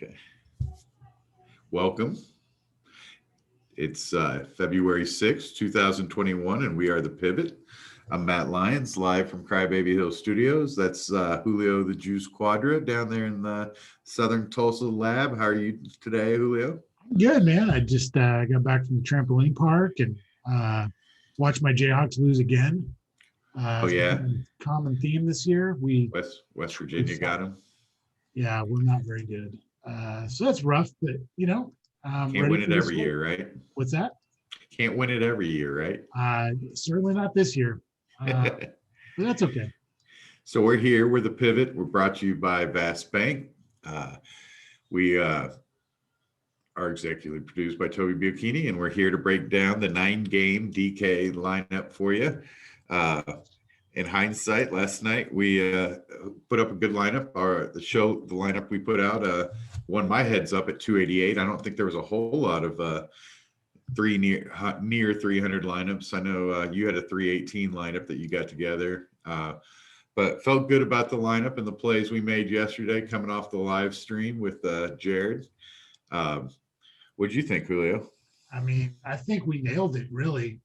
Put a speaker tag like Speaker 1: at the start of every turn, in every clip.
Speaker 1: Okay. Welcome. It's February 6th, 2021, and we are The Pivot. I'm Matt Lyons, live from Crybaby Hill Studios. That's Julio the Juice Quadra down there in the Southern Tulsa lab. How are you today, Julio?
Speaker 2: Good, man. I just got back from the trampoline park and watched my Jayhawks lose again.
Speaker 1: Oh,
Speaker 2: It's
Speaker 1: yeah.
Speaker 2: been a common theme this year.
Speaker 1: West Virginia got him.
Speaker 2: Yeah, we're not very good. So that's rough, but
Speaker 1: Can't
Speaker 2: ready
Speaker 1: win
Speaker 2: for
Speaker 1: it
Speaker 2: this
Speaker 1: every
Speaker 2: one.
Speaker 1: year, right?
Speaker 2: What's that?
Speaker 1: Can't win it every year, right?
Speaker 2: Certainly not this year, but that's okay.
Speaker 1: So we're here. We're The Pivot. We're brought to you by Vast Bank. We are executively produced by Toby Bucchini, and we're here to break down the 9-game DK lineup for you. In hindsight, last night we put up a good lineup. The lineup we put out won my heads up at 288. I don't think there was a whole lot of near 300 lineups. I know you had a 318 lineup that you got together, but felt good about the lineup and the plays we made yesterday coming off the live stream with Jared. What did you think, Julio?
Speaker 2: I mean, I think we nailed it. Really,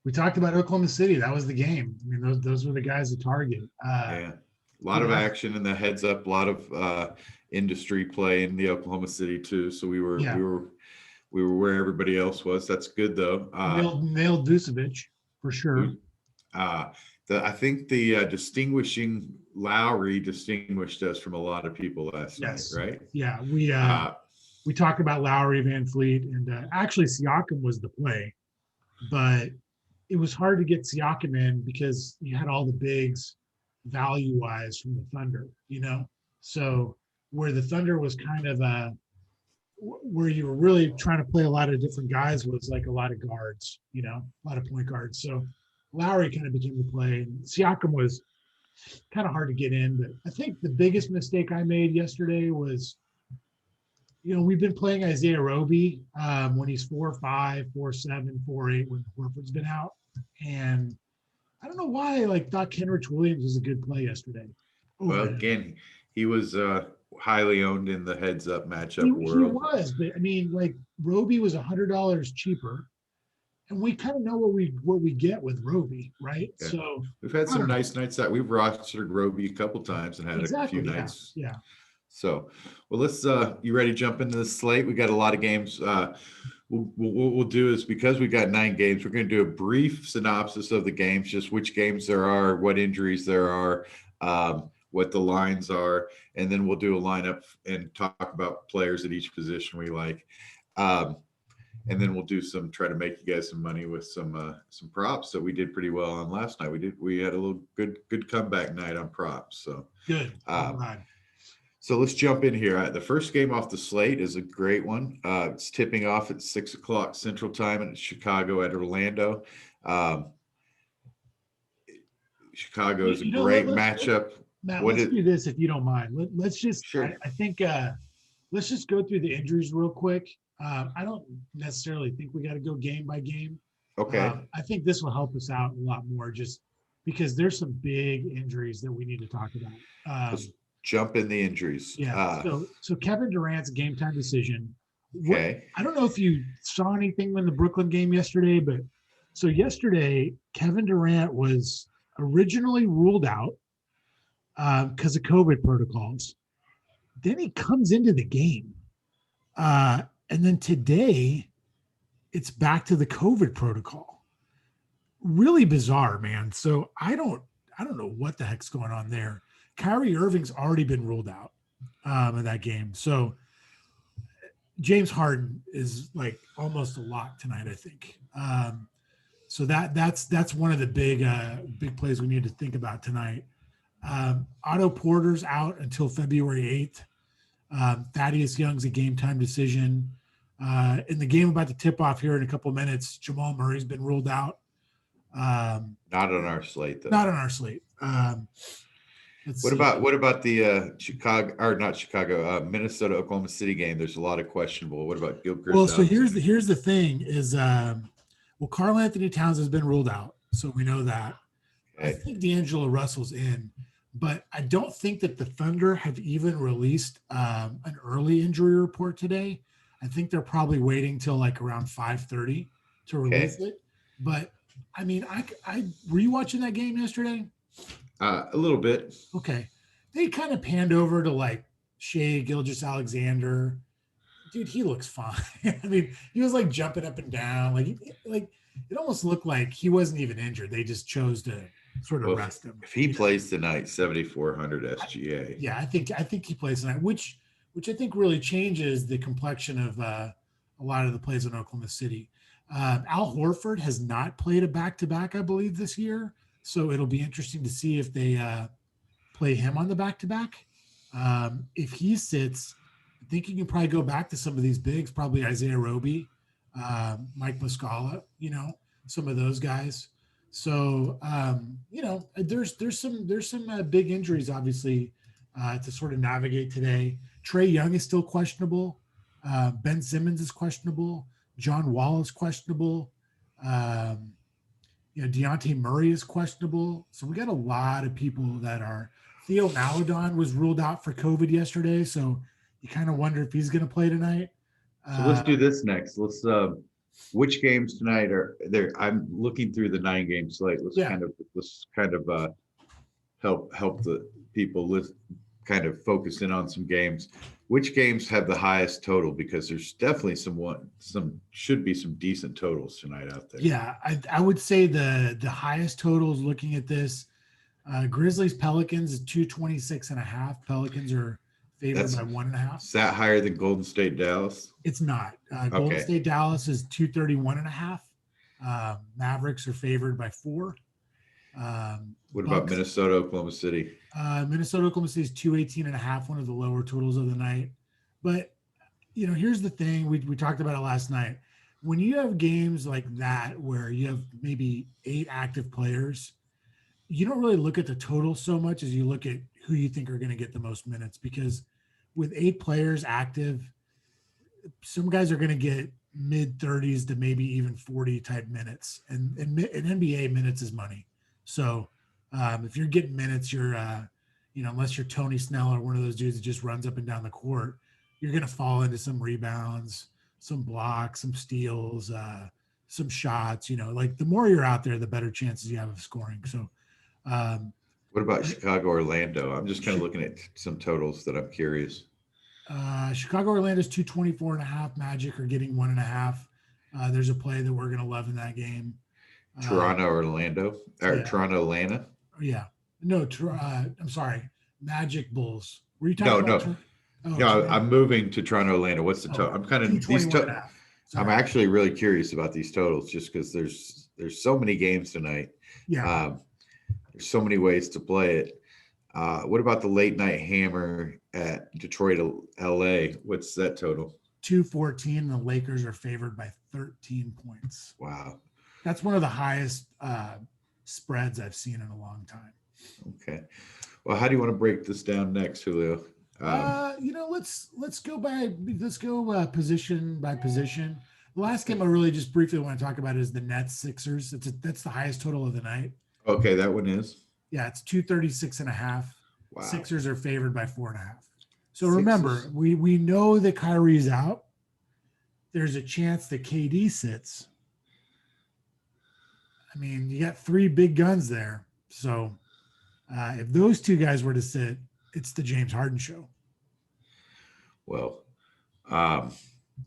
Speaker 2: we talked about Oklahoma City. That was the game. I mean, those were the guys to target.
Speaker 1: Yeah, a lot of action in the heads up. A lot of industry play in the Oklahoma City too. So we were where everybody else was. That's good though.
Speaker 2: Nailed Vucevic for sure.
Speaker 1: I think the distinguishing Lowry distinguished us from a lot of people last night, right?
Speaker 2: Yeah, we talked about Lowry, Van Fleet, and actually Siakam was the play, but it was hard to get Siakam in because you had all the bigs value-wise from the Thunder, So where the Thunder was kind of where you were really trying to play a lot of different guys was like a lot of guards, a lot of point guards. So Lowry kind of became the play. And Siakam was kind of hard to get in. But I think the biggest mistake I made yesterday was, we've been playing Isaiah Roby when he's 4'5", 4'7", 4'8", when Horford's been out. And I don't know why I thought Kenrich Williams was a good play yesterday.
Speaker 1: Well, again, he was highly owned in the heads-up matchup world.
Speaker 2: He was, but I mean, Roby was $100 cheaper, and we kind of know what we get with Roby, right?
Speaker 1: Yeah.
Speaker 2: So
Speaker 1: we've had some nice nights that we've rostered Roby a couple times and had a few nights.
Speaker 2: Yeah.
Speaker 1: So, well, let's. You ready to jump into the slate? We got a lot of games. What we'll do is, because we got 9 games, we're going to do a brief synopsis of the games, just which games there are, what injuries there are, what the lines are, and then we'll do a lineup and talk about players at each position we like. And then we'll do try to make you guys some money with some props that we did pretty well on last night. We had a little good comeback night on props. So
Speaker 2: good.
Speaker 1: So let's jump in here. The first game off the slate is a great one. It's tipping off at 6 o'clock Central Time, and it's Chicago at Orlando. Chicago is a great matchup.
Speaker 2: Matt, let's do this if you don't mind. Let's just. Sure. I think let's just go through the injuries real quick. I don't necessarily think we got to go game by game.
Speaker 1: Okay.
Speaker 2: I think this will help us out a lot more, just because there's some big injuries that we need to talk about.
Speaker 1: Let's jump in the injuries.
Speaker 2: Yeah. So Kevin Durant's game time decision.
Speaker 1: Okay.
Speaker 2: I don't know if you saw anything in the Brooklyn game yesterday, but so yesterday Kevin Durant was originally ruled out because of COVID protocols. Then he comes into the game. And then today it's back to the COVID protocol. Really bizarre, man. So I don't know what the heck's going on there. Kyrie Irving's already been ruled out in that game. So James Harden is almost a lock tonight, I think. So that's one of the big plays we need to think about tonight. Otto Porter's out until February 8th. Thaddeus Young's a game time decision. In the game about to tip off here in a couple of minutes, Jamal Murray's been ruled out.
Speaker 1: Not on our slate, though.
Speaker 2: Not on our slate.
Speaker 1: What about the Minnesota Oklahoma City game? There's a lot of questionable. What about Gilchrist?
Speaker 2: Well, so here's the thing is, Karl Anthony Towns has been ruled out, so we know that. Okay. I think D'Angelo Russell's in, but I don't think that the Thunder have even released an early injury report today. I think they're probably waiting till like around 5:30 to
Speaker 1: Okay.
Speaker 2: release it. But I mean, I were you watching that game yesterday?
Speaker 1: A little bit.
Speaker 2: Okay, they kind of panned over to like Shea Gilgis Alexander. Dude, he looks fine. I mean, he was like jumping up and down, like it almost looked like he wasn't even injured. They just chose to sort of
Speaker 1: Well,
Speaker 2: rest him.
Speaker 1: if he plays tonight, 7,400 SGA.
Speaker 2: Yeah, I think he plays tonight, which I think really changes the complexion of a lot of the plays in Oklahoma City. Al Horford has not played a back-to-back, I believe, this year, so it'll be interesting to see if they play him on the back-to-back. If he sits, I think you can probably go back to some of these bigs, probably Isaiah Roby, Mike Muscala, some of those guys. So there's some big injuries obviously to sort of navigate today. Trey Young is still questionable. Ben Simmons is questionable. John Wall is questionable. Deontay Murray is questionable. So we got a lot of people that are. Theo Maladon was ruled out for COVID yesterday, so you kind of wonder if he's going to play tonight.
Speaker 1: So let's do this next. Let's which games tonight are there? I'm looking through the 9-game slate. Let's kind of help the people kind of focus in on some games. Which games have the highest total? Because there's definitely should be some decent totals tonight out there.
Speaker 2: Yeah, I would say the highest totals looking at this, Grizzlies Pelicans is 226.5. Pelicans are favored by 1.5.
Speaker 1: Is that higher than Golden State Dallas?
Speaker 2: It's not. Golden State Dallas is 231.5. Mavericks are favored by 4.
Speaker 1: What about Minnesota, Oklahoma City?
Speaker 2: Minnesota, Oklahoma City is 218.5, one of the lower totals of the night. But, here's the thing. We talked about it last night. When you have games like that where you have maybe 8 active players, you don't really look at the total so much as you look at who you think are going to get the most minutes, because with 8 players active, some guys are going to get mid 30s to maybe even 40 type minutes, and NBA minutes is money. So if you're getting minutes, you're, unless you're Tony Snell or one of those dudes that just runs up and down the court, you're going to fall into some rebounds, some blocks, some steals, some shots, like the more you're out there, the better chances you have of scoring. So,
Speaker 1: what about Chicago, Orlando? I'm just kind of looking at some totals that I'm curious.
Speaker 2: Chicago, Orlando's 224.5. Magic are getting 1.5. There's a play that we're going to love in that game.
Speaker 1: Toronto, Orlando, or
Speaker 2: yeah.
Speaker 1: Toronto, Atlanta.
Speaker 2: Yeah. No, I'm sorry. Magic Bulls. Were you talking about?
Speaker 1: No, I'm moving to Toronto, Atlanta. What's the total? I'm kind of these. I'm actually really curious about these totals, just because there's so many games tonight.
Speaker 2: Yeah.
Speaker 1: There's so many ways to play it. What about the late night hammer at Detroit, LA? What's that total?
Speaker 2: 214. The Lakers are favored by 13 points.
Speaker 1: Wow.
Speaker 2: That's one of the highest spreads I've seen in a long time.
Speaker 1: Okay. Well, how do you want to break this down next, Julio?
Speaker 2: Let's go position by position. The last game I really just briefly want to talk about is the Nets Sixers. That's the highest total of the night.
Speaker 1: Okay, that one is.
Speaker 2: Yeah, it's 236.5.
Speaker 1: Wow.
Speaker 2: Sixers are favored by 4.5. So remember, we know that Kyrie's out. There's a chance that KD sits. I mean, you got 3 big guns there. So if those 2 guys were to sit, it's the James Harden show.
Speaker 1: Well,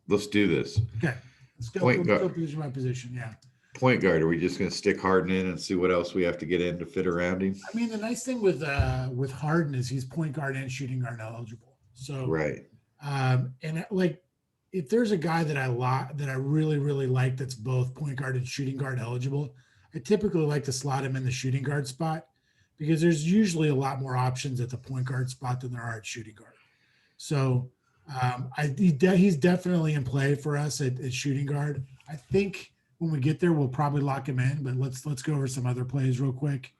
Speaker 1: let's do this.
Speaker 2: Okay. Let's go position by position. Yeah.
Speaker 1: Point guard. Are we just going to stick Harden in and see what else we have to get in to fit around him?
Speaker 2: I mean, the nice thing with Harden is he's point guard and shooting guard eligible. So
Speaker 1: right.
Speaker 2: And like, if there's a guy that I really, really like that's both point guard and shooting guard eligible, I typically like to slot him in the shooting guard spot, because there's usually a lot more options at the point guard spot than there are at shooting guard. So he's definitely in play for us at shooting guard. I think when we get there, we'll probably lock him in, but let's go over some other plays real quick.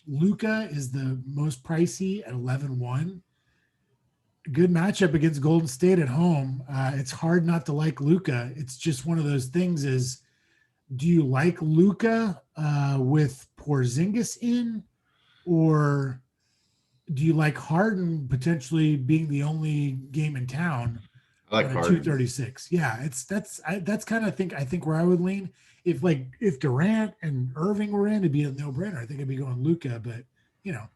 Speaker 2: Luka is the most pricey at 11-1. Good matchup against Golden State at home. It's hard not to like Luka. It's just one of those things is, do you like Luka with Porzingis in, or do you like Harden potentially being the only game in town
Speaker 1: I like
Speaker 2: on a
Speaker 1: Harden.
Speaker 2: 236? Yeah, that's kind of think where I would lean. If Durant and Irving were in, it'd be a no brainer. I think I'd be going Luca, but you know,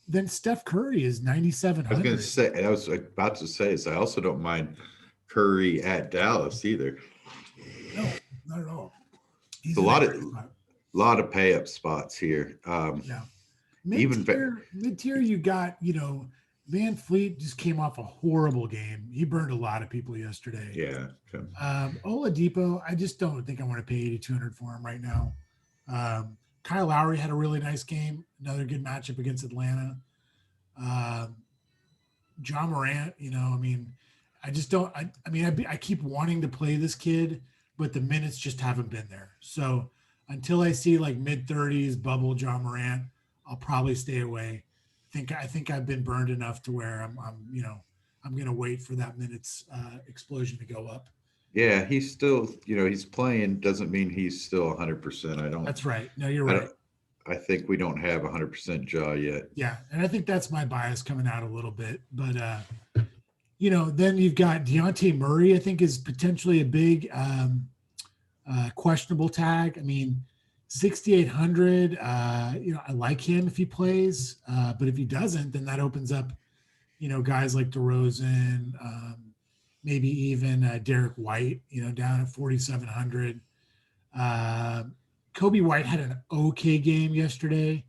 Speaker 2: then Steph Curry is
Speaker 1: I was going to
Speaker 2: 9,700.
Speaker 1: say, I was about to say, is I also don't mind Curry at Dallas either.
Speaker 2: No, not at all.
Speaker 1: It's
Speaker 2: He's in a great spot.
Speaker 1: lot of pay up spots here.
Speaker 2: Yeah.
Speaker 1: Even
Speaker 2: Mid tier, you got, Van Fleet just came off a horrible game. He burned a lot of people yesterday.
Speaker 1: yeah, okay.
Speaker 2: Oladipo, I just don't think I want to pay 8,200 for him right now. Kyle Lowry had a really nice game, another good matchup against Atlanta. Um, John Morant, I just don't. I keep wanting to play this kid, but the minutes just haven't been there. So until I see like mid-30s bubble John Morant, I'll probably stay away. I think I've been burned enough to where I'm gonna wait for that minutes explosion to go up.
Speaker 1: Yeah, he's still, he's playing doesn't mean he's still 100%.
Speaker 2: That's right. No, you're
Speaker 1: I
Speaker 2: right.
Speaker 1: don't, I think we don't have 100% jaw yet.
Speaker 2: Yeah, and I think that's my bias coming out a little bit, but then you've got Deontay Murray. I think is potentially a big questionable tag. I mean, 6,800. I like him if he plays, but if he doesn't, then that opens up, guys like DeRozan, maybe even Derek White. Down at 4,700. Kobe White had an okay game yesterday.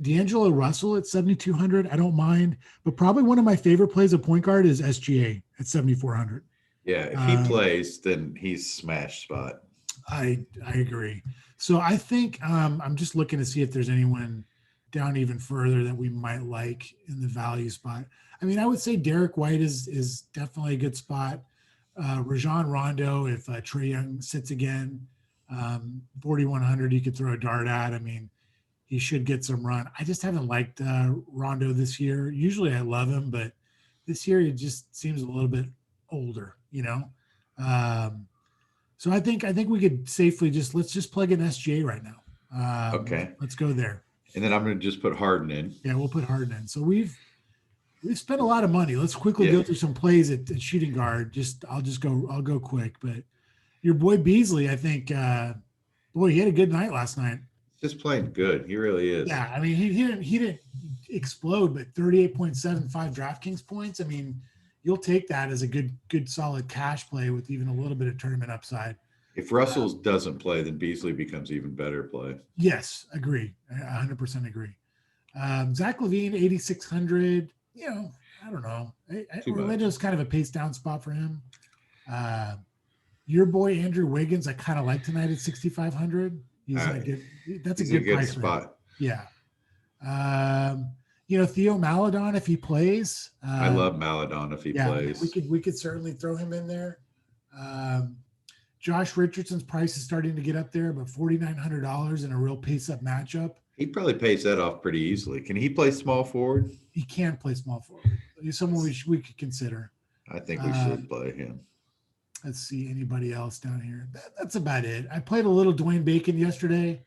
Speaker 2: D'Angelo Russell at 7,200. I don't mind, but probably one of my favorite plays of point guard is SGA at 7,400.
Speaker 1: Yeah, if he plays, then he's smash spot.
Speaker 2: I agree. So I think I'm just looking to see if there's anyone down even further that we might like in the value spot. I mean, I would say Derek White is definitely a good spot. Rajon Rondo, if Trae Young sits again, 4,100, you could throw a dart at. I mean, he should get some run. I just haven't liked Rondo this year. Usually I love him, but this year he just seems a little bit older, So I think we could safely let's just plug in SGA right now.
Speaker 1: Okay.
Speaker 2: Let's go there.
Speaker 1: And then I'm going to just put Harden in.
Speaker 2: Yeah, we'll put Harden in. So we've spent a lot of money. Let's quickly go through some plays at shooting guard. I'll go quick, but your boy Beasley, I think, he had a good night last night.
Speaker 1: Just playing good. He really is.
Speaker 2: Yeah, I mean, he didn't explode, but 38.75 DraftKings points. I mean, you'll take that as a good solid cash play with even a little bit of tournament upside.
Speaker 1: If Russell doesn't play, then Beasley becomes even better play.
Speaker 2: Yes, agree. 100% agree. Zach LaVine, 8,600. I don't know. Orlando's kind of a pace down spot for him. Your boy Andrew Wiggins, I kind of like tonight at 6,500. He's a good price spot. Yeah. Theo Maledon, if he plays.
Speaker 1: I love Maledon if he plays.
Speaker 2: We could certainly throw him in there. Josh Richardson's price is starting to get up there, but $4,900 in a real pace-up matchup.
Speaker 1: He probably pays that off pretty easily. Can he play small forward?
Speaker 2: He can play small forward. He's someone we could consider.
Speaker 1: I think we should play him.
Speaker 2: Let's see anybody else down here. That's about it. I played a little Dwayne Bacon yesterday.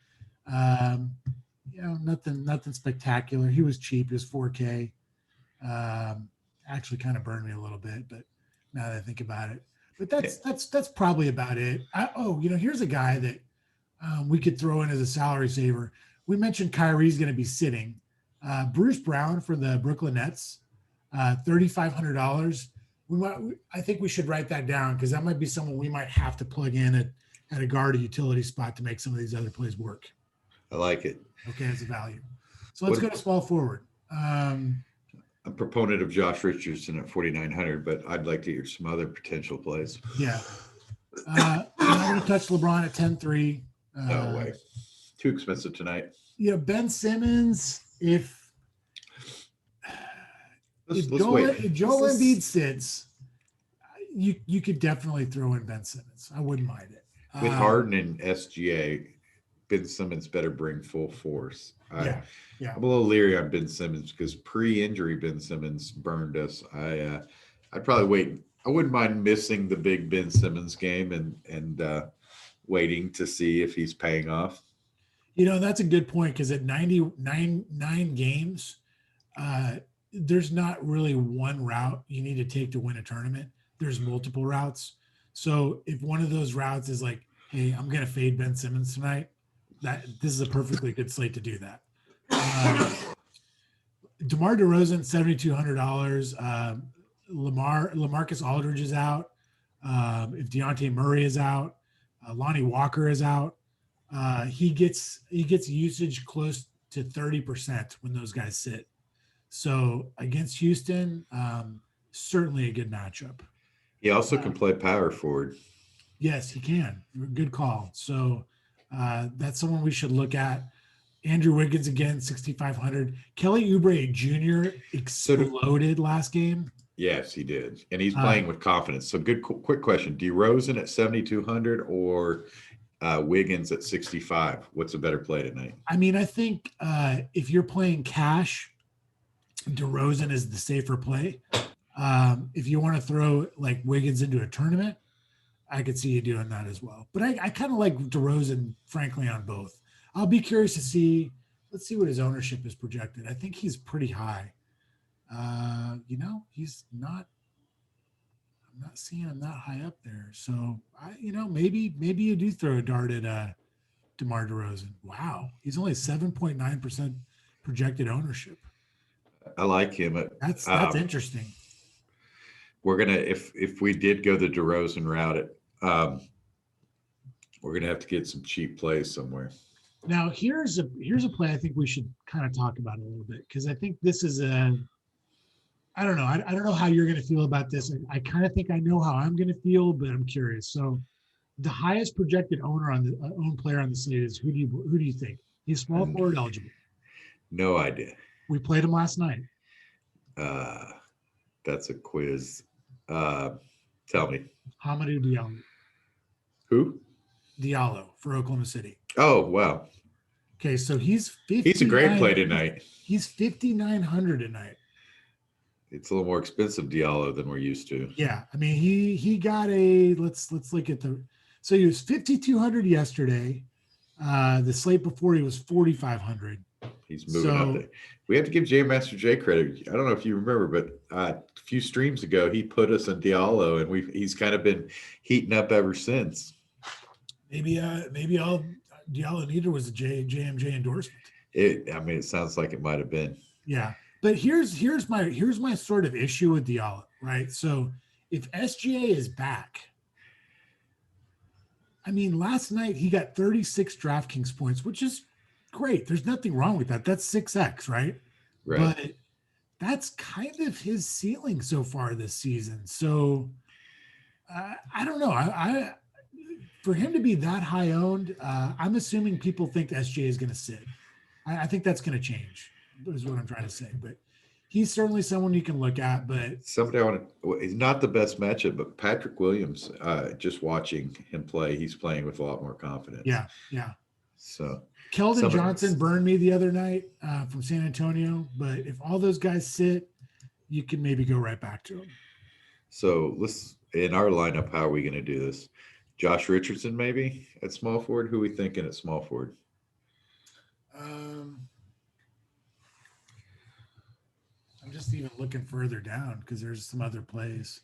Speaker 2: Nothing spectacular. He was cheap. He was 4K. Actually kind of burned me a little bit, but now that I think about it. But that's probably about it. Here's a guy that we could throw in as a salary saver. We mentioned Kyrie's going to be sitting. Bruce Brown for the Brooklyn Nets, $3,500. I think we should write that down because that might be someone we might have to plug in at a guard or utility spot to make some of these other plays work.
Speaker 1: I like it.
Speaker 2: Okay, as a value. So let's go to small forward.
Speaker 1: I'm a proponent of Josh Richardson at 4,900, but I'd like to hear some other potential plays.
Speaker 2: Yeah. I'm going to touch LeBron at 10-3.
Speaker 1: No way. Too expensive tonight.
Speaker 2: Ben Simmons, if Joel Embiid sits, you could definitely throw in Ben Simmons. I wouldn't mind it.
Speaker 1: With Harden and SGA, Ben Simmons better bring full force.
Speaker 2: Yeah.
Speaker 1: I'm a little leery on Ben Simmons because pre-injury Ben Simmons burned us. I'd probably wait. I wouldn't mind missing the big Ben Simmons game and waiting to see if he's paying off.
Speaker 2: That's a good point because at 9 games, there's not really one route you need to take to win a tournament. There's multiple routes. So if one of those routes is like, hey, I'm going to fade Ben Simmons tonight, this is a perfectly good slate to do that. DeMar DeRozan, $7,200. LaMarcus Aldridge is out. If Dejounte Murray is out, Lonnie Walker is out. He gets usage close to 30% when those guys sit. So against Houston, certainly a good matchup.
Speaker 1: He also can play power forward.
Speaker 2: Yes, he can. Good call. So that's someone we should look at. Andrew Wiggins again, 6,500. Kelly Oubre Jr. exploded last game.
Speaker 1: Yes, he did. And he's playing with confidence. So quick question. DeRozan at 7,200 or Wiggins at 65? What's a better play tonight?
Speaker 2: I mean, I think if you're playing cash, DeRozan is the safer play. If you want to throw like Wiggins into a tournament, I could see you doing that as well. But I kind of like DeRozan, frankly, on both. I'll be curious to see. Let's see what his ownership is projected. I think he's pretty high. He's not. I'm not seeing him that high up there. So maybe you do throw a dart at DeMar DeRozan. Wow, he's only 7.9% projected ownership.
Speaker 1: I like him.
Speaker 2: That's interesting.
Speaker 1: We're gonna if we did go the DeRozan route, we're gonna have to get some cheap plays somewhere.
Speaker 2: Now here's a play I think we should kind of talk about a little bit because I think this is I don't know. I don't know how you're going to feel about this. I kind of think I know how I'm going to feel, but I'm curious. So, the highest projected own player on the slate is who do you think? He's small forward eligible.
Speaker 1: No idea.
Speaker 2: We played him last night.
Speaker 1: That's a quiz. Tell me.
Speaker 2: Hamidou Diallo.
Speaker 1: Who?
Speaker 2: Diallo for Oklahoma City.
Speaker 1: Oh wow.
Speaker 2: Okay, so he's
Speaker 1: a great play tonight.
Speaker 2: He's 5,900 tonight.
Speaker 1: It's a little more expensive Diallo than we're used to.
Speaker 2: Yeah, I mean he got let's look at so he was 5,200 yesterday. The slate before he was 4,500.
Speaker 1: He's moving up there. We have to give J Master J credit. I don't know if you remember, but a few streams ago he put us in Diallo, and he's kind of been heating up ever since.
Speaker 2: Maybe all Diallo needed was a JMJ endorsement.
Speaker 1: It sounds like it might have been.
Speaker 2: Yeah. But here's my sort of issue with Diallo, right? So if SGA is back, I mean, last night he got 36 DraftKings points, which is great. There's nothing wrong with that. That's 6x, right?
Speaker 1: Right.
Speaker 2: But that's kind of his ceiling so far this season. So I don't know. I for him to be that high owned, I'm assuming people think SGA is going to sit. I think that's going to change. Is what I'm trying to say, but he's certainly someone you can look at. But
Speaker 1: somebody he's not the best matchup, but Patrick Williams, just watching him play, he's playing with a lot more confidence.
Speaker 2: Yeah.
Speaker 1: So
Speaker 2: Keldon Johnson burned me the other night from San Antonio, but if all those guys sit, you can maybe go right back to him.
Speaker 1: So in our lineup, how are we going to do this? Josh Richardson maybe at small forward. Who are we thinking at small forward?
Speaker 2: I'm just even looking further down because there's some other plays.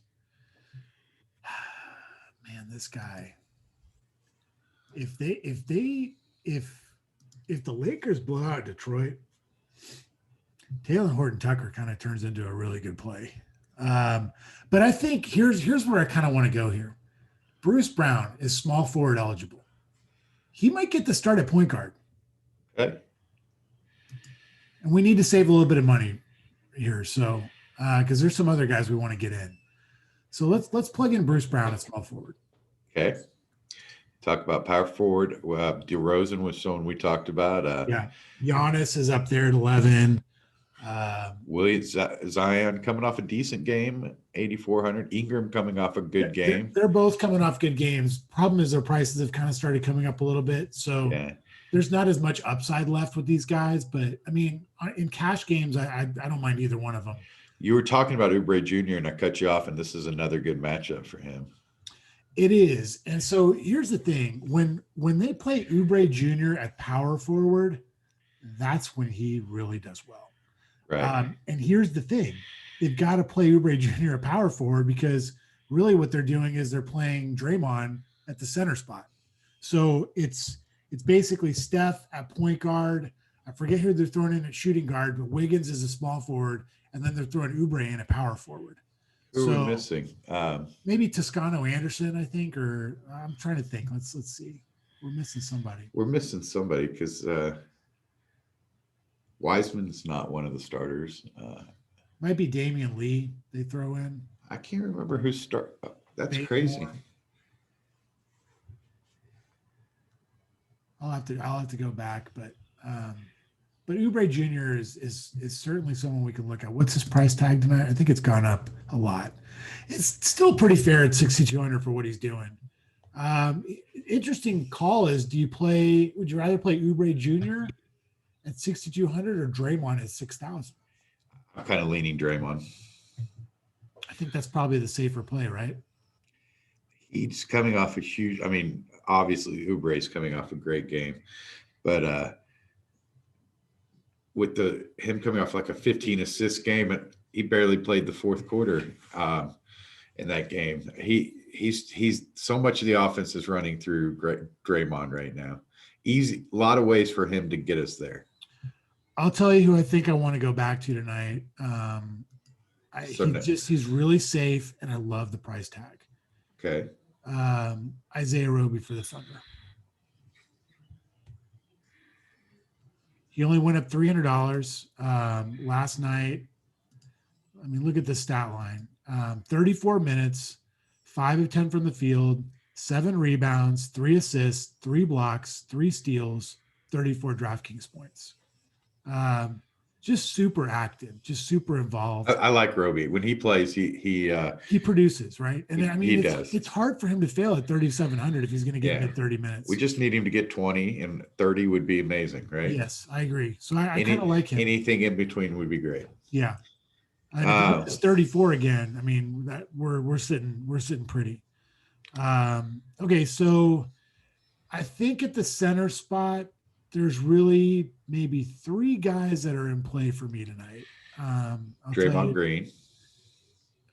Speaker 2: Man, this guy. If the Lakers blow out Detroit, Taylor Horton-Tucker kind of turns into a really good play. But I think here's where I kind of want to go here. Bruce Brown is small forward eligible. He might get the start at point guard.
Speaker 1: Okay.
Speaker 2: And we need to save a little bit of money here, so because there's some other guys we want to get in. So let's plug in Bruce Brown at small forward.
Speaker 1: Okay. Talk about power forward. DeRozan was someone we talked about.
Speaker 2: Yeah. Giannis is up there at 11.
Speaker 1: Zion coming off a decent game, 8,400. Ingram coming off a good game.
Speaker 2: They're both coming off good games. Problem is their prices have kind of started coming up a little bit. So there's not as much upside left with these guys. But, I mean, in cash games, I don't mind either one of them.
Speaker 1: You were talking about Oubre Jr., and I cut you off, and this is another good matchup for him.
Speaker 2: It is. And so here's the thing. When they play Oubre Jr. at power forward, that's when he really does well.
Speaker 1: Right.
Speaker 2: And here's the thing. They've got to play Oubre Jr. at power forward because really what they're doing is they're playing Draymond at the center spot. So it's basically Steph at point guard. I forget who they're throwing in at shooting guard, but Wiggins is a small forward, and then they're throwing Oubre in at power forward.
Speaker 1: Who are we
Speaker 2: So
Speaker 1: missing?
Speaker 2: maybe Toscano Anderson, I think, or I'm trying to think. Let's see. We're missing somebody.
Speaker 1: We're missing somebody because Wiseman's not one of the starters.
Speaker 2: Might be Damian Lee they throw in.
Speaker 1: I can't remember who start. That's
Speaker 2: Batemore.
Speaker 1: crazy.
Speaker 2: I'll have to go back, but Oubre Jr. is certainly someone we can look at. What's his price tag tonight? I think it's gone up a lot. It's still pretty fair at 6,200 for what he's doing. Interesting call is: would you rather play Oubre Jr. at 6,200 or Draymond at 6,000?
Speaker 1: I'm kind of leaning Draymond.
Speaker 2: I think that's probably the safer play, right?
Speaker 1: He's coming off a huge. I mean, obviously Oubre's coming off a great game, but with him coming off like a 15 assist game, he barely played the fourth quarter in that game. He's so much of the offense is running through Draymond right now. Easy, a lot of ways for him to get us there.
Speaker 2: I'll tell you who I think I want to go back to tonight. He's really safe, and I love the price tag.
Speaker 1: Okay.
Speaker 2: Isaiah Roby for the Thunder. He only went up $300 last night. I mean, look at the stat line. 34 minutes, 5 of 10 from the field, 7 rebounds, 3 assists, 3 blocks, 3 steals, 34 DraftKings points. Just super active, just super involved.
Speaker 1: I like Roby. When he plays, he
Speaker 2: produces, right? And I mean,
Speaker 1: does.
Speaker 2: It's hard for him to fail at 3,700 if he's going to get mid 30 minutes.
Speaker 1: We just need him to get 20, and 30 would be amazing, right?
Speaker 2: Yes, I agree. So I kind of like him.
Speaker 1: Anything in between would be great.
Speaker 2: Yeah. And if it's 34 again, I mean, that we're sitting pretty. Okay, so I think at the center spot, there's really maybe 3 guys that are in play for me tonight.
Speaker 1: Draymond Green.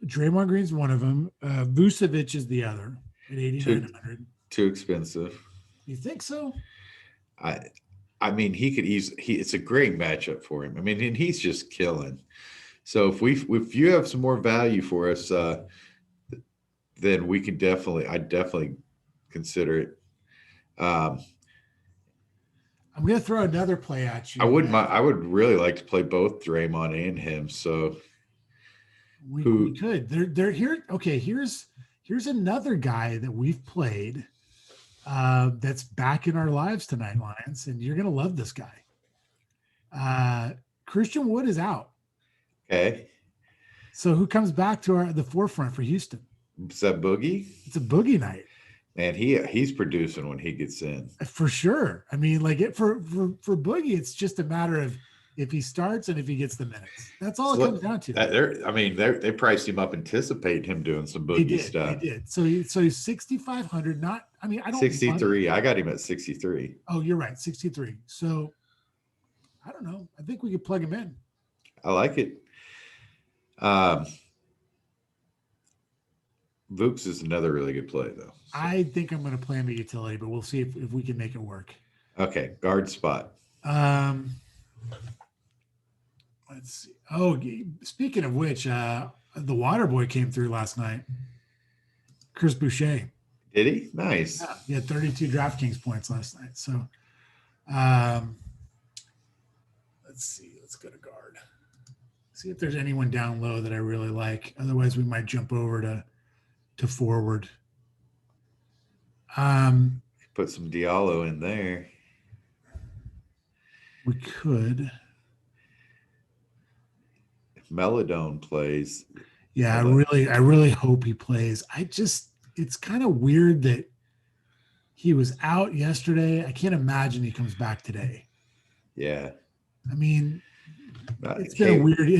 Speaker 2: Draymond Green's one of them. Vucevic is the other at 8,900.
Speaker 1: Too expensive.
Speaker 2: You think so?
Speaker 1: I mean, he could it's a great matchup for him. I mean, and he's just killing. So if you have some more value for us, then we can I'd definitely consider it.
Speaker 2: I'm going to throw another play at you.
Speaker 1: I would really like to play both Draymond and him. So
Speaker 2: we could. They're here. Okay, here's another guy that we've played that's back in our lives tonight, Lions, and you're going to love this guy. Christian Wood is out.
Speaker 1: Okay.
Speaker 2: So who comes back to the forefront for Houston?
Speaker 1: Is that Boogie?
Speaker 2: It's a Boogie night.
Speaker 1: Man, he's producing when he gets in.
Speaker 2: For sure. I mean, for Boogie, it's just a matter of if he starts and if he gets the minutes. That's all it comes down to.
Speaker 1: They priced him up, anticipating him doing some Boogie stuff.
Speaker 2: They did. So he's 6,500. I don't
Speaker 1: 63. I got him at 63.
Speaker 2: Oh, you're right, 63. So I don't know. I think we could plug him in.
Speaker 1: I like it. Vooks is another really good play, though.
Speaker 2: I think I'm going to play him a utility, but we'll see if we can make it work.
Speaker 1: Okay, guard spot.
Speaker 2: Let's see. Oh, speaking of which, the water boy came through last night. Chris Boucher.
Speaker 1: Did he? Nice.
Speaker 2: Yeah, he had 32 DraftKings points last night. So let's see. Let's go to guard. See if there's anyone down low that I really like. Otherwise, we might jump over to forward.
Speaker 1: Put some Diallo in there.
Speaker 2: We could.
Speaker 1: If Melodone plays.
Speaker 2: Yeah, I really hope he plays. It's kind of weird that he was out yesterday. I can't imagine he comes back today.
Speaker 1: Yeah.
Speaker 2: I mean, it's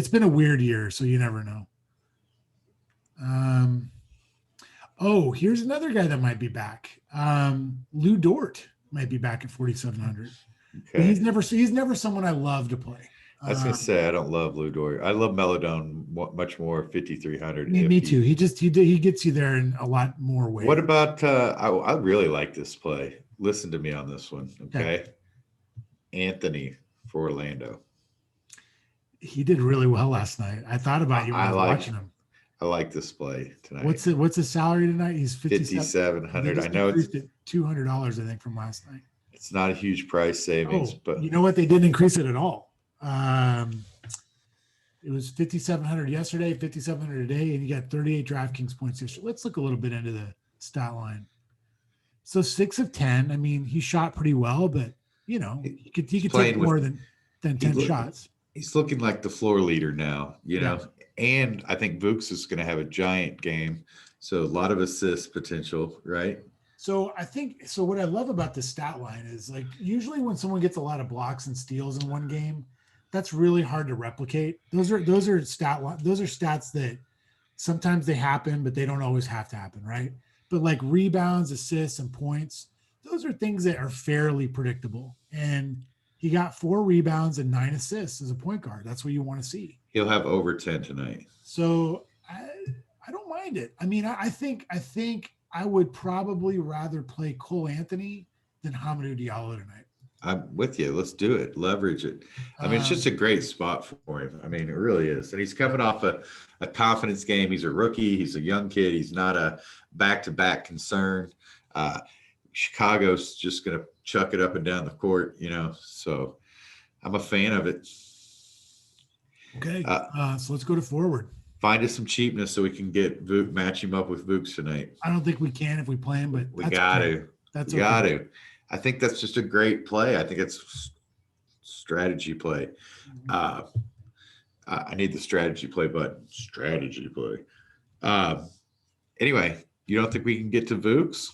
Speaker 2: been a weird year, so you never know. Oh, here's another guy that might be back. Lou Dort might be back at 4,700. But
Speaker 1: Okay.
Speaker 2: he's never someone I love to play.
Speaker 1: I was gonna
Speaker 2: Um,
Speaker 1: say I don't love Lou Dort. I love Melodone much more 5,300 if
Speaker 2: me too.
Speaker 1: he.
Speaker 2: He gets you there in a lot more
Speaker 1: What
Speaker 2: ways.
Speaker 1: about I really like this play. Listen to me on this one,
Speaker 2: Okay.
Speaker 1: okay? Anthony for Orlando.
Speaker 2: He did really well last night. I thought about you when I
Speaker 1: I
Speaker 2: was
Speaker 1: like
Speaker 2: watching him.
Speaker 1: I like this play tonight.
Speaker 2: What's his salary tonight? He's 57. They
Speaker 1: 5,700. I
Speaker 2: just
Speaker 1: know
Speaker 2: increased it $200, I think, from last night.
Speaker 1: it's not a huge price savings,
Speaker 2: Oh,
Speaker 1: but
Speaker 2: you know what? They didn't increase it at all. It was 5,700 yesterday, 5,700 today, and you got 38 DraftKings points yesterday. Let's look a little bit into the stat line. So 6 of 10. I mean, he shot pretty well, but he
Speaker 1: he's
Speaker 2: could take
Speaker 1: playing
Speaker 2: more
Speaker 1: with
Speaker 2: than
Speaker 1: he
Speaker 2: 10
Speaker 1: look
Speaker 2: shots.
Speaker 1: he's looking like the floor leader now,
Speaker 2: Yeah.
Speaker 1: And I think Vooks is going to have a giant game, so a lot of assist potential, right?
Speaker 2: So I think so. What I love about the stat line is like usually when someone gets a lot of blocks and steals in one game, that's really hard to replicate. Those are those are stats that sometimes they happen, but they don't always have to happen, right? But like rebounds, assists, and points, those are things that are fairly predictable. And he got 4 rebounds and 9 assists as a point guard. That's what you want to see.
Speaker 1: He'll have over 10 tonight.
Speaker 2: So I don't mind it. I mean, I think I would probably rather play Cole Anthony than Hamidou Diallo tonight.
Speaker 1: I'm with you. Let's do it. Leverage it. I mean, it's just a
Speaker 2: Um,
Speaker 1: great spot for him. I mean, it really is. And he's coming off a confidence game. He's a rookie. He's a young kid. He's not a back-to-back concern. Uh, Chicago's just going to chuck it up and down the court, So I'm a fan of it.
Speaker 2: okay,
Speaker 1: Uh,
Speaker 2: so let's go to forward.
Speaker 1: find us some cheapness so we can match him up with Vooks tonight.
Speaker 2: I don't think we can if we play him, but
Speaker 1: We
Speaker 2: that's
Speaker 1: got
Speaker 2: okay.
Speaker 1: to.
Speaker 2: That's
Speaker 1: We
Speaker 2: okay.
Speaker 1: got to. I think that's just a great play. I think it's strategy play. Uh, I need the strategy play button. Strategy play. Um, anyway, you don't think we can get to Vooks?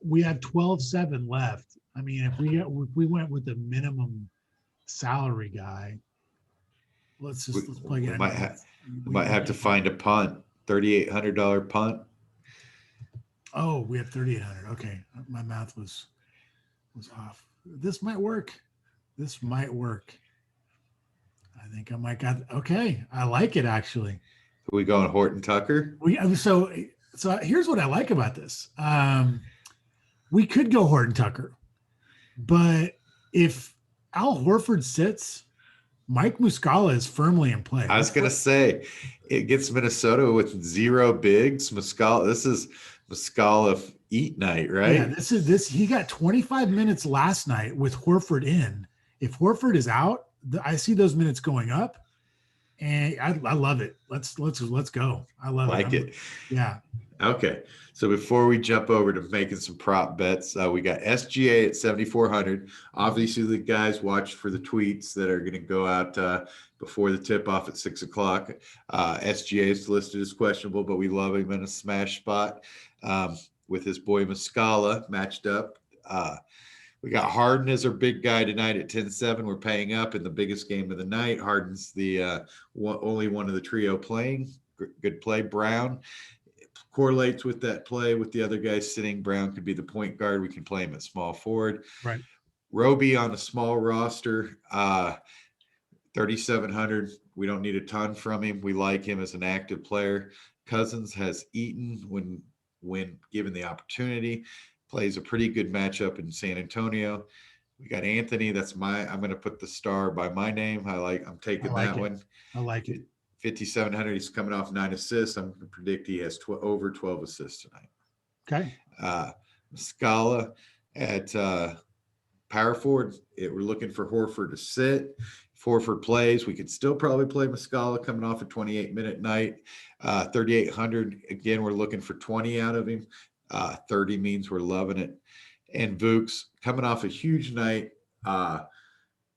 Speaker 2: We have 12-7 left. I mean, if we went with the minimum salary guy, let's plug
Speaker 1: We
Speaker 2: it.
Speaker 1: might have to find a punt. $3,800 punt.
Speaker 2: Oh, we have 3,800. Okay, my math was off. This might work. This might work. I think I might got. Okay, I like it actually.
Speaker 1: Are we going Horton Tucker?
Speaker 2: So here's what I like about this. We could go Horton Tucker, but if Al Horford sits, Mike Muscala is firmly in play.
Speaker 1: I was going to say it gets Minnesota with 0 bigs. Muscala, this is Muscala eat night, right?
Speaker 2: Yeah, this. He got 25 minutes last night with Horford in. If Horford is out, I see those minutes going up, and I love it. Let's go. I love
Speaker 1: it.
Speaker 2: Yeah.
Speaker 1: Okay. So before we jump over to making some prop bets, we got SGA at 7,400. Obviously, the guys watch for the tweets that are going to go out before the tip off at 6 o'clock. SGA is listed as questionable, but we love him in a smash spot with his boy Muscala matched up. We got Harden as our big guy tonight at 10-7. We're paying up in the biggest game of the night. Harden's the only one of the trio playing. Good play. Brown correlates with that play with the other guys sitting. Brown could be the point guard. We can play him at small forward.
Speaker 2: Right.
Speaker 1: Roby on a small roster, 3,700. We don't need a ton from him. We like him as an active player. Cousins has eaten when given the opportunity. Plays a pretty good matchup in San Antonio. We got Anthony. I'm going to put the star by my name. I'm taking that one.
Speaker 2: I like it.
Speaker 1: 5,700. He's coming off 9 assists. I'm going to predict he has over 12 assists tonight.
Speaker 2: Okay.
Speaker 1: Scala at power forward. We're looking for Horford to sit. If Horford plays, we could still probably play Muscala coming off a 28-minute night. 3,800. Again, we're looking for 20 out of him. 30 means we're loving it. And Vooks coming off a huge night,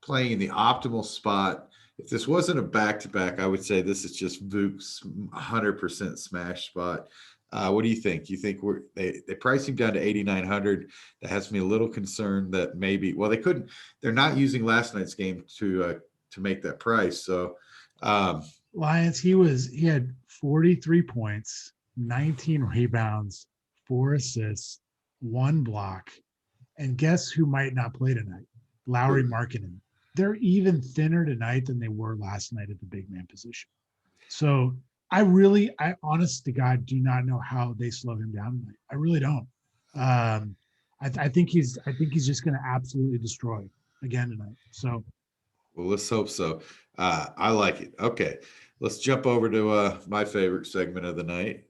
Speaker 1: playing in the optimal spot. If this wasn't a back-to-back, I would say this is just Vooks' 100% smash spot. What do you think? You think they priced him down to 8,900? That has me a little concerned that maybe they're not using last night's game to make that price. So
Speaker 2: Lions, he had 43 points, 19 rebounds, 4 assists, 1 block. And guess who might not play tonight? Lowry Markkinen. They're even thinner tonight than they were last night at the big man position. So I honest to God, do not know how they slow him down tonight. I really don't. I think he's just going to absolutely destroy again tonight. So,
Speaker 1: well, let's hope so. I like it. Okay, let's jump over to my favorite segment of the night.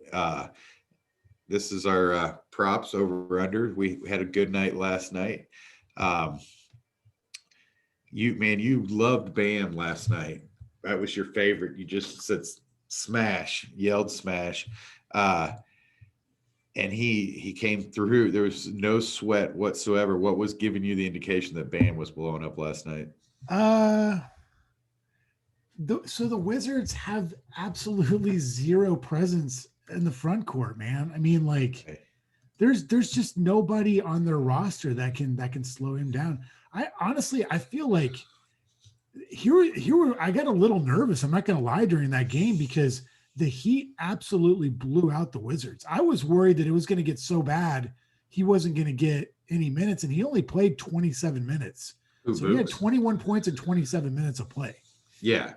Speaker 1: This is our props over under. We had a good night last night. You loved Bam last night. That was your favorite. You just said smash, yelled smash. And he came through. There was no sweat whatsoever. What was giving you the indication that Bam was blowing up last night?
Speaker 2: So the Wizards have absolutely zero presence in the front court, man. I mean, like,
Speaker 1: Okay.
Speaker 2: there's just nobody on their roster that can slow him down. I feel like here I got a little nervous. I'm not going to lie during that game because the Heat absolutely blew out the Wizards. I was worried that it was going to get so bad he wasn't going to get any minutes, and he only played 27 minutes. So he had 21 points in 27 minutes of play.
Speaker 1: Yeah.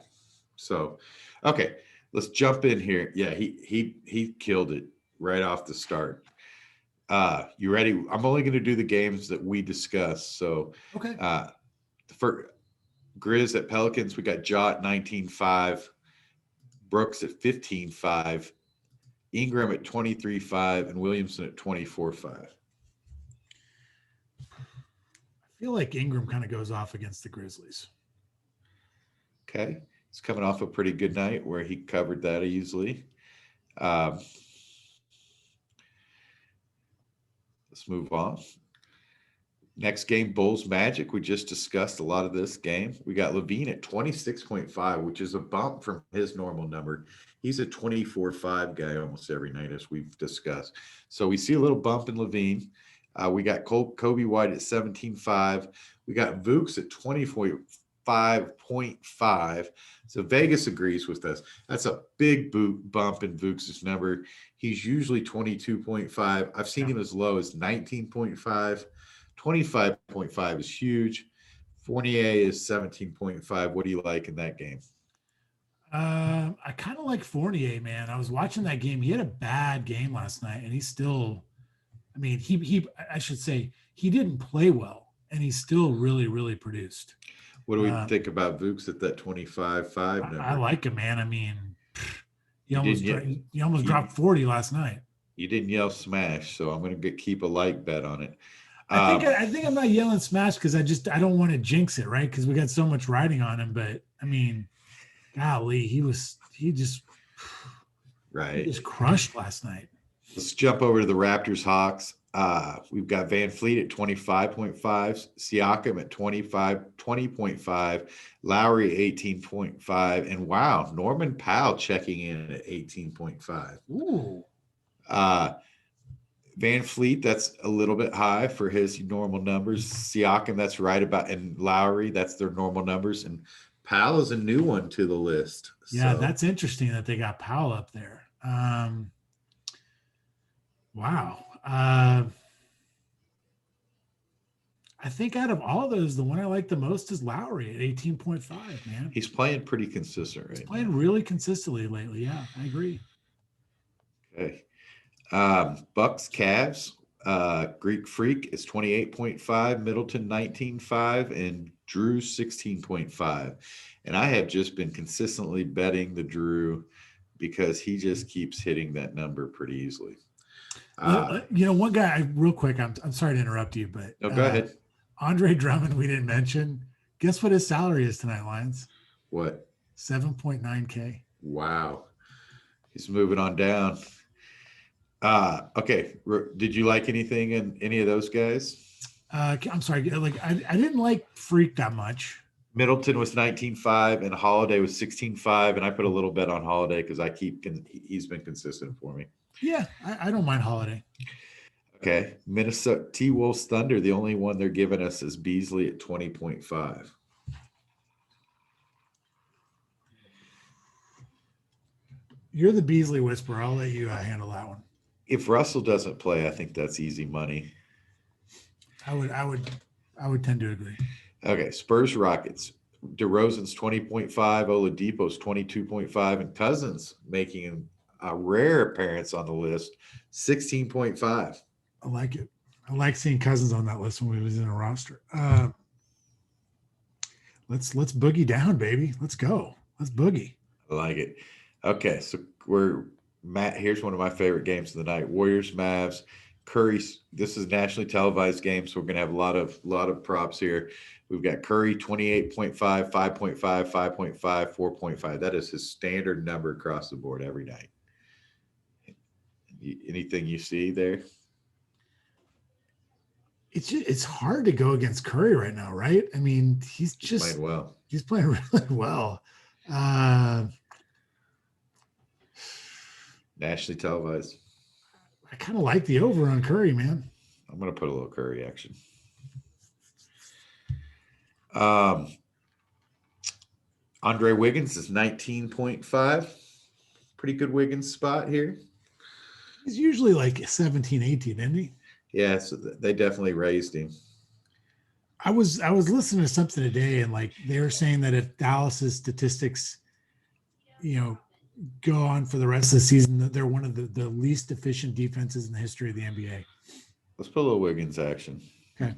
Speaker 1: So, okay, let's jump in here. Yeah, he killed it right off the start. You ready? I'm only going to do the games that we discussed. So,
Speaker 2: Okay.
Speaker 1: For Grizz at Pelicans, we got Jot 19-5, Brooks at 15-5, Ingram at 23-5, and Williamson at 24-5.
Speaker 2: I feel like Ingram kind of goes off against the Grizzlies.
Speaker 1: Okay. He's coming off a pretty good night where he covered that easily. Let's move on. Next game, Bulls Magic. We just discussed a lot of this game. We got Levine at 26.5, which is a bump from his normal number. He's a 24-5 guy almost every night, as we've discussed. So we see a little bump in Levine. We got Kobe White at 17.5. We got Vooks at 25.5. So Vegas agrees with us. That's a big bump in Vooks' number. He's usually 22.5. I've seen him as low as 19.5. 25.5 is huge. Fournier is 17.5. What do you like in that game?
Speaker 2: I kind of like Fournier, man. I was watching that game. He had a bad game last night, and he's still, I mean, I should say he didn't play well, and he's still really, really produced.
Speaker 1: What do we think about Vooks at that 25.5 number?
Speaker 2: I like him, man. I mean, he almost dropped 40 last night.
Speaker 1: You didn't yell smash, so I'm going to keep a like bet on it.
Speaker 2: I think I'm not yelling smash because I don't want to jinx it, right? Because we got so much riding on him. But I mean, golly, he just crushed last night.
Speaker 1: Let's jump over to the Raptors Hawks. We've got Van Fleet at 25.5, Siakam at 20.5, Lowry 18.5, and wow, Norman Powell checking in at 18.5.
Speaker 2: Ooh.
Speaker 1: Van Fleet, that's a little bit high for his normal numbers. Siakam, that's right about, and Lowry, that's their normal numbers. And Powell is a new one to the list.
Speaker 2: Yeah, so that's interesting that they got Powell up there. Wow. I think out of all those, the one I like the most is Lowry at 18.5, man.
Speaker 1: He's playing pretty consistent, right?
Speaker 2: He's playing really consistently lately. Yeah, I agree.
Speaker 1: Okay. Bucks Cavs. Greek Freak is 28.5, Middleton 19.5, and Drew 16.5. And I have just been consistently betting the Drew because he just keeps hitting that number pretty easily.
Speaker 2: One guy, real quick, I'm sorry to interrupt you, but
Speaker 1: no, go ahead.
Speaker 2: Andre Drummond, we didn't mention. Guess what his salary is tonight, Lions?
Speaker 1: What?
Speaker 2: 7.9K.
Speaker 1: Wow. He's moving on down. Okay. Did you like anything in any of those guys?
Speaker 2: I'm sorry. Like I didn't like Freak that much.
Speaker 1: Middleton was 19.5 and Holiday was 16.5. And I put a little bet on Holiday because he's been consistent for me.
Speaker 2: Yeah, I don't mind Holiday.
Speaker 1: Okay. Minnesota T-Wolves Thunder, the only one they're giving us is Beasley at 20.5.
Speaker 2: You're the Beasley whisperer. I'll let you handle that one.
Speaker 1: If Russell doesn't play, I think that's easy money.
Speaker 2: I would tend to agree.
Speaker 1: Okay, Spurs Rockets. DeRozan's 20.5, Oladipo's 22.5, and Cousins making a rare appearance on the list, 16.5.
Speaker 2: I like it. I like seeing Cousins on that list when we was in a roster. Let's boogie down, baby. Let's go. Let's boogie.
Speaker 1: I like it. Okay, so Matt. Here's one of my favorite games of the night: Warriors, Mavs, Curry. This is nationally televised game, so we're gonna have a lot of props here. We've got Curry 28.5, 5.5, 5.5, 4.5. That is his standard number across the board every night. Anything you see there?
Speaker 2: It's hard to go against Curry right now, right? I mean, he's
Speaker 1: playing well.
Speaker 2: He's playing really well.
Speaker 1: Nationally televised.
Speaker 2: I kind of like the over on Curry, man.
Speaker 1: I'm gonna put a little Curry action. Andre Wiggins is 19.5. Pretty good Wiggins spot here.
Speaker 2: He's usually like 17, 18, isn't he?
Speaker 1: Yeah, so they definitely raised him.
Speaker 2: I was listening to something today, and like they were saying that if Dallas's statistics, go on for the rest of the season, that they're one of the least efficient defenses in the history of the NBA.
Speaker 1: Let's put a little Wiggins action.
Speaker 2: Okay.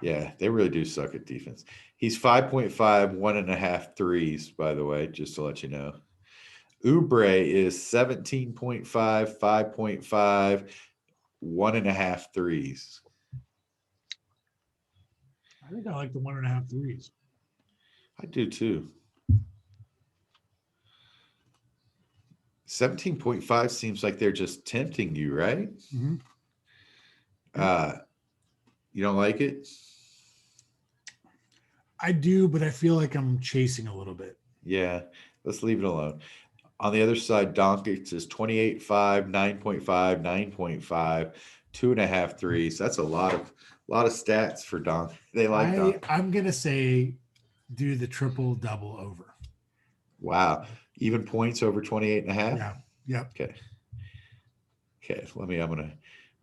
Speaker 1: Yeah, they really do suck at defense. He's 5.5, 1.5 threes, by the way, just to let you know. Oubre is 17.5, 5.5, 1.5 threes.
Speaker 2: I think I like the 1.5 threes.
Speaker 1: I do too. 17.5 seems like they're just tempting you, right?
Speaker 2: Mm-hmm.
Speaker 1: You don't like it?
Speaker 2: I do, but I feel like I'm chasing a little bit.
Speaker 1: Yeah, let's leave it alone. On the other side, Doncic is 28.5, 9.5, 9.5, 2.5 threes. That's a lot of stats for Doncic. They like Doncic.
Speaker 2: I'm gonna say do the triple double over.
Speaker 1: Wow. Even points over 28.5?
Speaker 2: Yeah. Yep.
Speaker 1: Okay.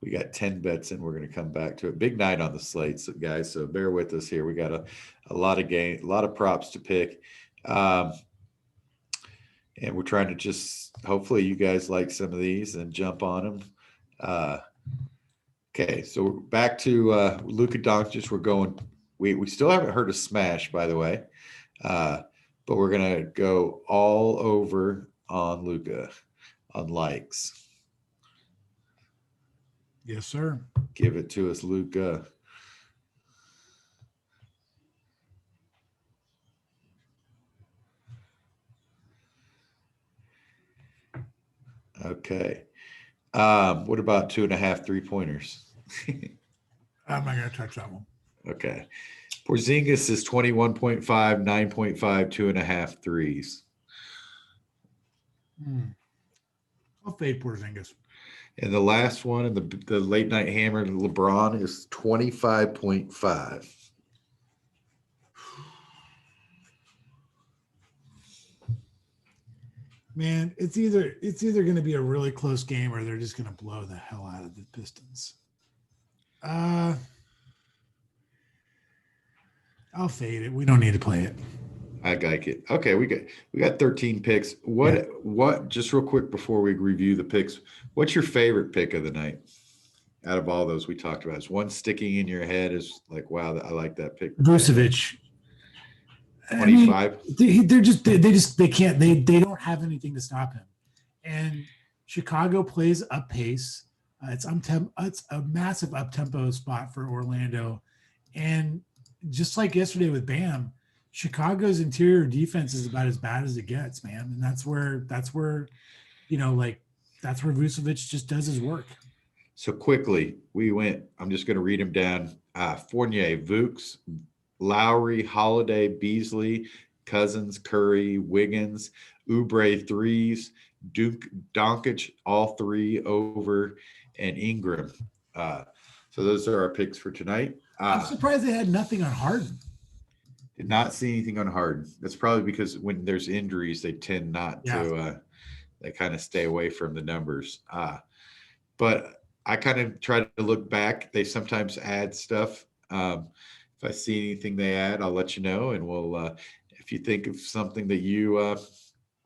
Speaker 1: We got 10 bets and we're going to come back to it. Big night on the slates, guys. So bear with us here. We got a lot of props to pick. And we're trying to just, hopefully you guys like some of these and jump on them. Okay. So back to Luka Doncic. We're going, we still haven't heard a smash, by the way. But we're going to go all over on Luka on likes.
Speaker 2: Yes, sir.
Speaker 1: Give it to us, Luka. Okay. What about 2.5 3-pointers?
Speaker 2: I'm not going to touch that one.
Speaker 1: Okay. Porzingis is 21.5, 9.5, 2.5 threes.
Speaker 2: I'll fade Porzingis.
Speaker 1: And the last one in the late night hammer, LeBron is 25.5.
Speaker 2: Man, it's either going to be a really close game or they're just going to blow the hell out of the Pistons. I'll fade it. We don't need to play it.
Speaker 1: I like it. Okay, we got 13 picks. What just real quick before we review the picks, what's your favorite pick of the night out of all those we talked about? Is one sticking in your head is like, wow, I like that pick.
Speaker 2: Vucevic.
Speaker 1: 25.
Speaker 2: They don't have anything to stop him. And Chicago plays up pace. It's a massive up-tempo spot for Orlando. And just like yesterday with Bam, Chicago's interior defense is about as bad as it gets, man. And that's where Vucevic just does his work.
Speaker 1: So quickly, I'm just going to read them down. Fournier, Vooks, Lowry, Holiday, Beasley, Cousins, Curry, Wiggins, Oubre threes, Doncic, all three over, and Ingram. So those are our picks for tonight.
Speaker 2: I'm surprised they had nothing on Harden.
Speaker 1: Did not see anything on Harden. That's probably because when there's injuries, they tend not
Speaker 2: Yeah.
Speaker 1: to. They kind of stay away from the numbers. But I kind of try to look back. They sometimes add stuff. If I see anything they add, I'll let you know, and we'll. If you think of something that you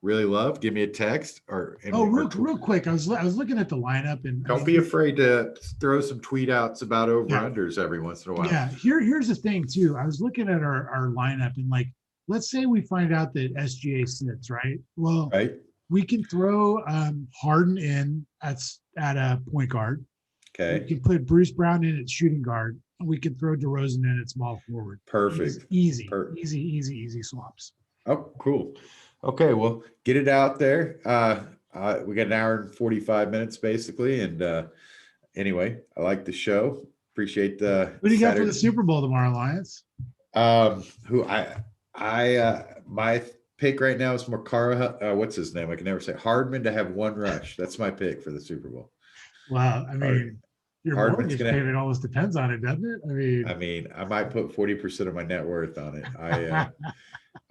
Speaker 1: really love, give me a text or.
Speaker 2: Oh,
Speaker 1: or
Speaker 2: real quick, I was looking at the lineup, and I
Speaker 1: don't
Speaker 2: mean,
Speaker 1: be afraid to throw some tweet outs about over
Speaker 2: Yeah.
Speaker 1: unders every once in a while.
Speaker 2: yeah. Here's the thing too. I was looking at our lineup, and like, let's say we find out that SGA sits, right? Well,
Speaker 1: Right.
Speaker 2: we can throw Harden in at a point guard. We
Speaker 1: Okay.
Speaker 2: can put Bruce Brown in at shooting guard. And we can throw DeRozan in at small forward.
Speaker 1: Perfect.
Speaker 2: Easy swaps.
Speaker 1: Oh, cool. Okay, well, get it out there. We got an hour and 45 minutes basically. And anyway, I like the show. Appreciate the
Speaker 2: What do you got for
Speaker 1: Saturday.
Speaker 2: the Super Bowl tomorrow, Lions?
Speaker 1: My pick right now is Makara. What's his name? I can never say Hardman to have one rush. That's my pick for the Super Bowl.
Speaker 2: Wow, I mean, your
Speaker 1: Hardman's
Speaker 2: mortgage
Speaker 1: gonna-
Speaker 2: payment almost depends on it, doesn't it?
Speaker 1: I mean, I might put 40% of my net worth on it.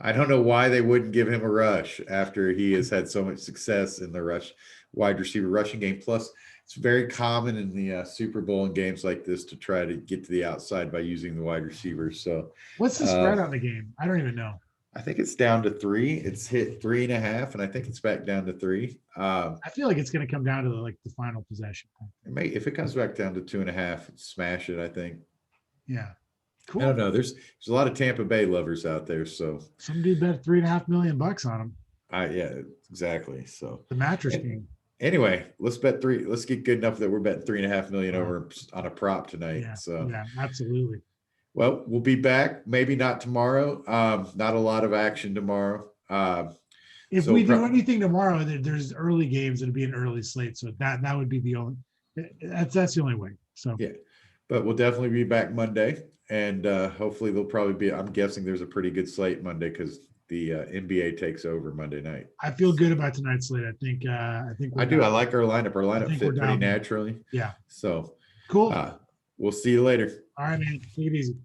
Speaker 1: I don't know why they wouldn't give him a rush after he has had so much success in the wide receiver rushing game. Plus, it's very common in the Super Bowl and games like this to try to get to the outside by using the wide receivers. So,
Speaker 2: what's the spread on the game? I don't even know.
Speaker 1: I think it's down to 3. It's hit 3.5, and I think it's back down to 3.
Speaker 2: I feel like it's going to come down to the final possession.
Speaker 1: If it comes back down to 2.5, smash it. I think.
Speaker 2: Yeah, cool.
Speaker 1: I don't know. There's a lot of Tampa Bay lovers out there, so
Speaker 2: some dude bet $3.5 million on him.
Speaker 1: Yeah, exactly. So
Speaker 2: the mattress game.
Speaker 1: Anyway, let's bet 3. Let's get good enough that we're betting $3.5 million over on a prop tonight.
Speaker 2: Yeah,
Speaker 1: so
Speaker 2: yeah, absolutely.
Speaker 1: Well, we'll be back. Maybe not tomorrow. Not a lot of action tomorrow.
Speaker 2: If we do anything tomorrow, there's early games. It'll be an early slate, so that would be the only. That's the only way. So
Speaker 1: yeah, but we'll definitely be back Monday, and hopefully there'll probably be. I'm guessing there's a pretty good slate Monday because the NBA takes over Monday night.
Speaker 2: I feel good about tonight's slate. I think.
Speaker 1: I do. I like our lineup. Our lineup fit pretty naturally.
Speaker 2: Yeah.
Speaker 1: So
Speaker 2: cool.
Speaker 1: We'll see you later.
Speaker 2: All right, man. Take it easy.